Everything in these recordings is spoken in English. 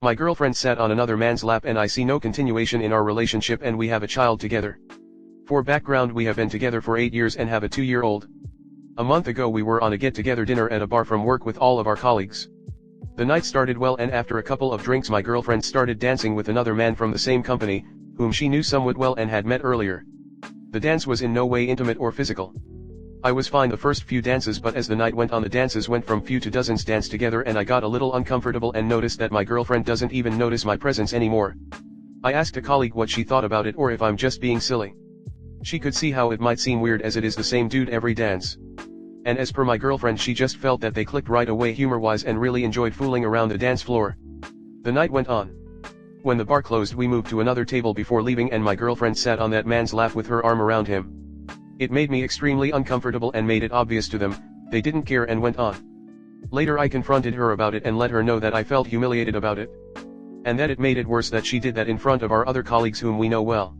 My girlfriend sat on another man's lap and I see no continuation in our relationship and we have a child together. For background, we have been together for 8 years and have a 2-year-old. A month ago we were on a get-together dinner at a bar from work with all of our colleagues. The night started well and after a couple of drinks my girlfriend started dancing with another man from the same company, whom she knew somewhat well and had met earlier. The dance was in no way intimate or physical. I was fine the first few dances, but as the night went on the dances went from few to dozens danced together and I got a little uncomfortable and noticed that my girlfriend doesn't even notice my presence anymore. I asked a colleague what she thought about it or if I'm just being silly. She could see how it might seem weird as it is the same dude every dance. And as per my girlfriend, she just felt that they clicked right away humor-wise and really enjoyed fooling around the dance floor. The night went on. When the bar closed we moved to another table before leaving and my girlfriend sat on that man's lap with her arm around him. It made me extremely uncomfortable and made it obvious to them, they didn't care and went on. Later I confronted her about it and let her know that I felt humiliated about it. And that it made it worse that she did that in front of our other colleagues whom we know well.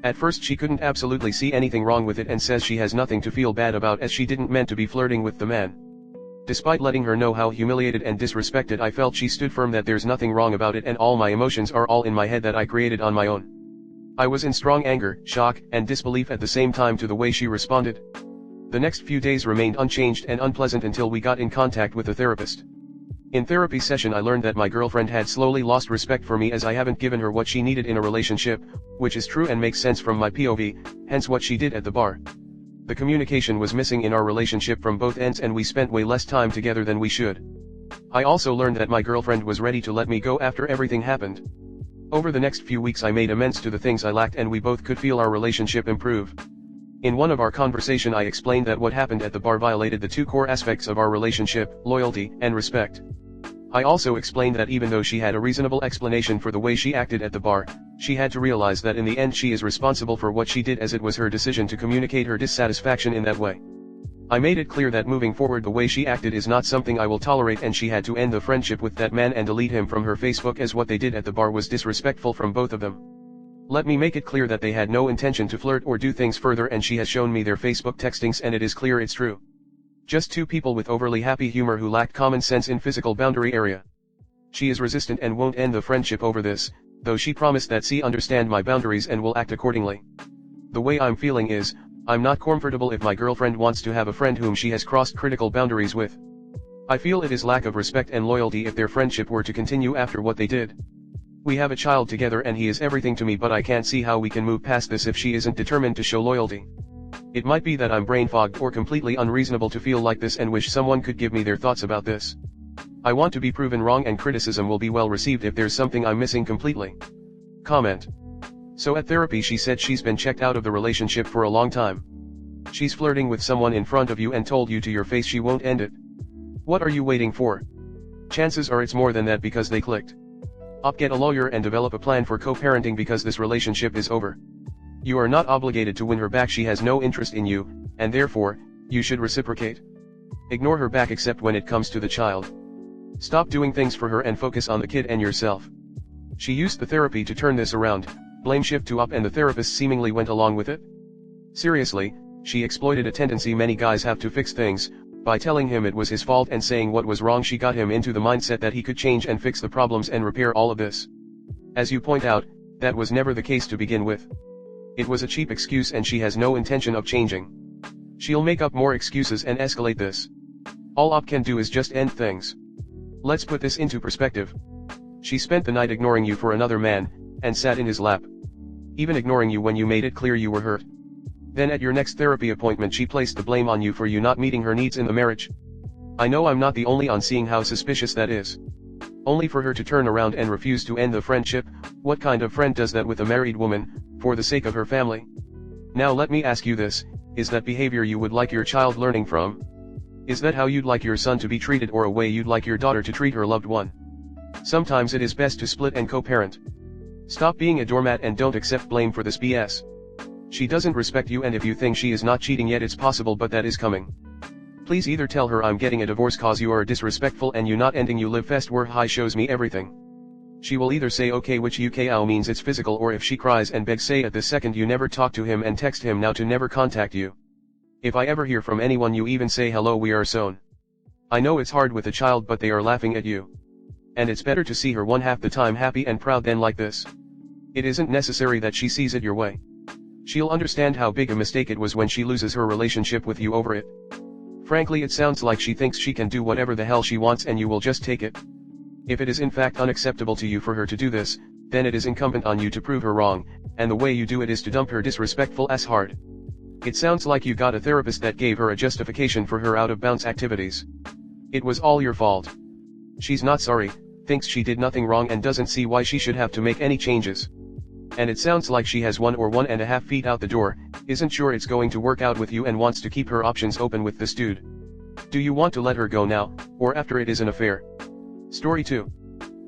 At first she couldn't absolutely see anything wrong with it and says she has nothing to feel bad about as she didn't meant to be flirting with the man. Despite letting her know how humiliated and disrespected I felt, she stood firm that there's nothing wrong about it and all my emotions are all in my head that I created on my own. I was in strong anger, shock, and disbelief at the same time to the way she responded. The next few days remained unchanged and unpleasant until we got in contact with a therapist. In therapy session I learned that my girlfriend had slowly lost respect for me as I haven't given her what she needed in a relationship, which is true and makes sense from my POV, hence what she did at the bar. The communication was missing in our relationship from both ends and we spent way less time together than we should. I also learned that my girlfriend was ready to let me go after everything happened. Over the next few weeks I made amends to the things I lacked and we both could feel our relationship improve. In one of our conversation I explained that what happened at the bar violated the two core aspects of our relationship, loyalty and respect. I also explained that even though she had a reasonable explanation for the way she acted at the bar, she had to realize that in the end she is responsible for what she did as it was her decision to communicate her dissatisfaction in that way. I made it clear that moving forward the way she acted is not something I will tolerate and she had to end the friendship with that man and delete him from her Facebook as what they did at the bar was disrespectful from both of them. Let me make it clear that they had no intention to flirt or do things further and she has shown me their Facebook textings and it is clear it's true. Just two people with overly happy humor who lacked common sense in physical boundary area. She is resistant and won't end the friendship over this, though she promised that she understand my boundaries and will act accordingly. The way I'm feeling is, I'm not comfortable if my girlfriend wants to have a friend whom she has crossed critical boundaries with. I feel it is lack of respect and loyalty if their friendship were to continue after what they did. We have a child together and he is everything to me, but I can't see how we can move past this if she isn't determined to show loyalty. It might be that I'm brain fogged or completely unreasonable to feel like this and wish someone could give me their thoughts about this. I want to be proven wrong and criticism will be well received if there's something I'm missing completely. Comment. So at therapy she said she's been checked out of the relationship for a long time. She's flirting with someone in front of you and told you to your face she won't end it. What are you waiting for? Chances are it's more than that because they clicked. Get a lawyer and develop a plan for co-parenting because this relationship is over. You are not obligated to win her back, she has no interest in you, and therefore, you should reciprocate. Ignore her back except when it comes to the child. Stop doing things for her and focus on the kid and yourself. She used the therapy to turn this around, blame shift to and the therapist seemingly went along with it. Seriously, she exploited a tendency many guys have to fix things, by telling him it was his fault and saying what was wrong she got him into the mindset that he could change and fix the problems and repair all of this. As you point out, that was never the case to begin with. It was a cheap excuse and she has no intention of changing. She'll make up more excuses and escalate this. All can do is just end things. Let's put this into perspective. She spent the night ignoring you for another man, and sat in his lap. Even ignoring you when you made it clear you were hurt. Then at your next therapy appointment she placed the blame on you for you not meeting her needs in the marriage. I know I'm not the only on seeing how suspicious that is. Only for her to turn around and refuse to end the friendship. What kind of friend does that with a married woman, for the sake of her family? Now let me ask you this, is that behavior you would like your child learning from? Is that how you'd like your son to be treated or a way you'd like your daughter to treat her loved one? Sometimes it is best to split and co-parent. Stop being a doormat and don't accept blame for this BS. She doesn't respect you and if you think she is not cheating yet it's possible but that is coming. Please either tell her I'm getting a divorce cause you are disrespectful and you not ending you live fast where high shows me everything. She will either say okay which UKO means it's physical or if she cries and begs say at the second you never talk to him and text him now to never contact you. If I ever hear from anyone you even say hello we are sown. I know it's hard with a child but they are laughing at you. And it's better to see her one half the time happy and proud than like this. It isn't necessary that she sees it your way. She'll understand how big a mistake it was when she loses her relationship with you over it. Frankly, it sounds like she thinks she can do whatever the hell she wants and you will just take it. If it is in fact unacceptable to you for her to do this, then it is incumbent on you to prove her wrong, and the way you do it is to dump her disrespectful ass hard. It sounds like you got a therapist that gave her a justification for her out-of-bounds activities. It was all your fault. She's not sorry, thinks she did nothing wrong and doesn't see why she should have to make any changes. And it sounds like she has 1 or 1.5 feet out the door, isn't sure it's going to work out with you and wants to keep her options open with this dude. Do you want to let her go now, or after it is an affair? Story 2.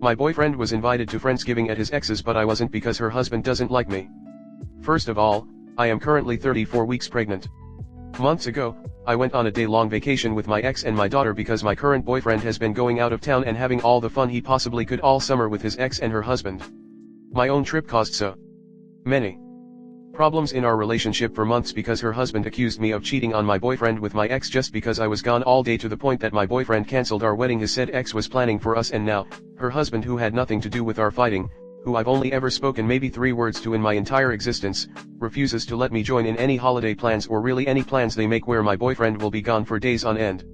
My boyfriend was invited to Friendsgiving at his ex's, but I wasn't because her husband doesn't like me. First of all, I am currently 34 weeks pregnant. Months ago, I went on a day-long vacation with my ex and my daughter because my current boyfriend has been going out of town and having all the fun he possibly could all summer with his ex and her husband. My own trip caused so many problems in our relationship for months because her husband accused me of cheating on my boyfriend with my ex just because I was gone all day, to the point that my boyfriend cancelled our wedding his said ex was planning for us, and now, her husband, who had nothing to do with our fighting, who I've only ever spoken maybe 3 words to in my entire existence, refuses to let me join in any holiday plans or really any plans they make where my boyfriend will be gone for days on end.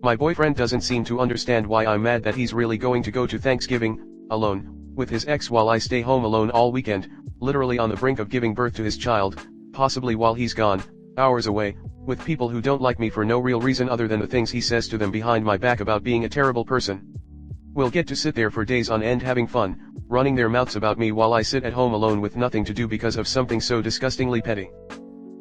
My boyfriend doesn't seem to understand why I'm mad that he's really going to go to Thanksgiving alone with his ex while I stay home alone all weekend, literally on the brink of giving birth to his child, possibly while he's gone, hours away, with people who don't like me for no real reason other than the things he says to them behind my back about being a terrible person. We'll get to sit there for days on end having fun, running their mouths about me while I sit at home alone with nothing to do because of something so disgustingly petty.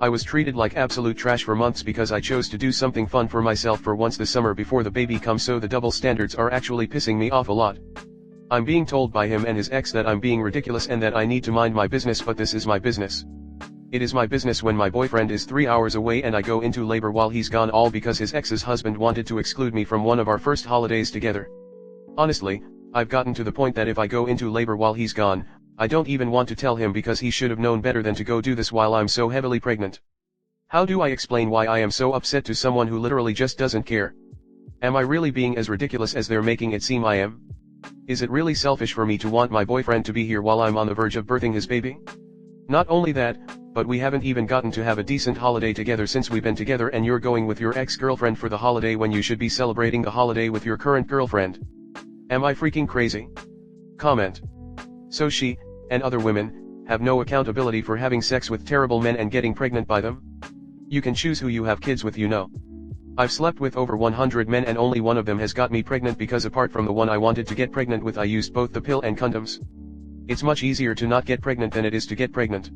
I was treated like absolute trash for months because I chose to do something fun for myself for once this summer before the baby comes, so the double standards are actually pissing me off a lot. I'm being told by him and his ex that I'm being ridiculous and that I need to mind my business, but this is my business. It is my business when my boyfriend is 3 hours away and I go into labor while he's gone, all because his ex's husband wanted to exclude me from one of our first holidays together. Honestly, I've gotten to the point that if I go into labor while he's gone, I don't even want to tell him because he should have known better than to go do this while I'm so heavily pregnant. How do I explain why I am so upset to someone who literally just doesn't care? Am I really being as ridiculous as they're making it seem I am? Is it really selfish for me to want my boyfriend to be here while I'm on the verge of birthing his baby? Not only that, but we haven't even gotten to have a decent holiday together since we've been together, and you're going with your ex-girlfriend for the holiday when you should be celebrating the holiday with your current girlfriend. Am I freaking crazy? Comment. So she, and other women, have no accountability for having sex with terrible men and getting pregnant by them? You can choose who you have kids with, you know. I've slept with over 100 men and only one of them has got me pregnant because apart from the one I wanted to get pregnant with, I used both the pill and condoms. It's much easier to not get pregnant than it is to get pregnant.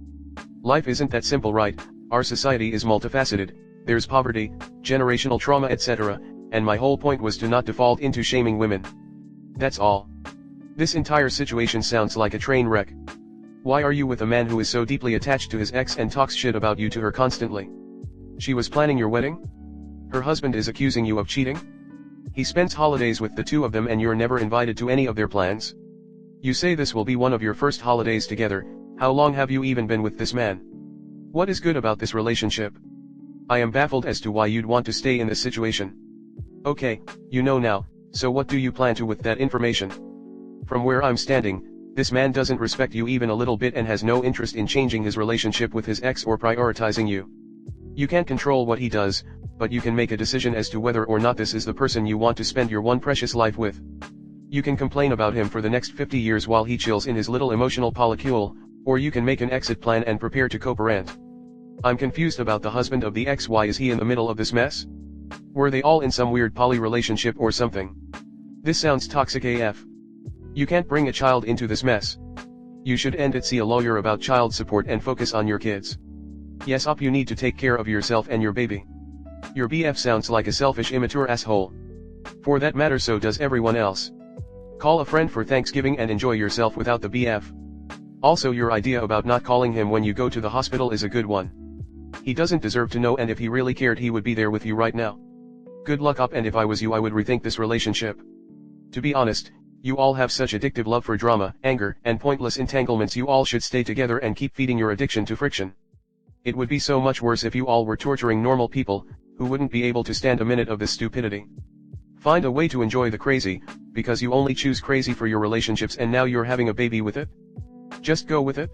Life isn't that simple, right? Our society is multifaceted, there's poverty, generational trauma, etc., and my whole point was to not default into shaming women. That's all. This entire situation sounds like a train wreck. Why are you with a man who is so deeply attached to his ex and talks shit about you to her constantly? She was planning your wedding? Her husband is accusing you of cheating? He spends holidays with the two of them and you're never invited to any of their plans? You say this will be one of your first holidays together. How long have you even been with this man? What is good about this relationship? I am baffled as to why you'd want to stay in this situation. Okay, you know now, so what do you plan to with that information? From where I'm standing, this man doesn't respect you even a little bit and has no interest in changing his relationship with his ex or prioritizing you. You can't control what he does, but you can make a decision as to whether or not this is the person you want to spend your one precious life with. You can complain about him for the next 50 years while he chills in his little emotional polycule, or you can make an exit plan and prepare to co-parent. I'm confused about the husband of the ex. Why is he in the middle of this mess? Were they all in some weird poly relationship or something? This sounds toxic AF. You can't bring a child into this mess. You should end it, see a lawyer about child support and focus on your kids. Yes up, you need to take care of yourself and your baby. Your BF sounds like a selfish, immature asshole. For that matter, so does everyone else. Call a friend for Thanksgiving and enjoy yourself without the BF. Also, your idea about not calling him when you go to the hospital is a good one. He doesn't deserve to know, and if he really cared he would be there with you right now. Good luck up, and if I was you I would rethink this relationship. To be honest, you all have such addictive love for drama, anger, and pointless entanglements. You all should stay together and keep feeding your addiction to friction. It would be so much worse if you all were torturing normal people, who wouldn't be able to stand a minute of this stupidity. Find a way to enjoy the crazy, because you only choose crazy for your relationships and now you're having a baby with it? Just go with it?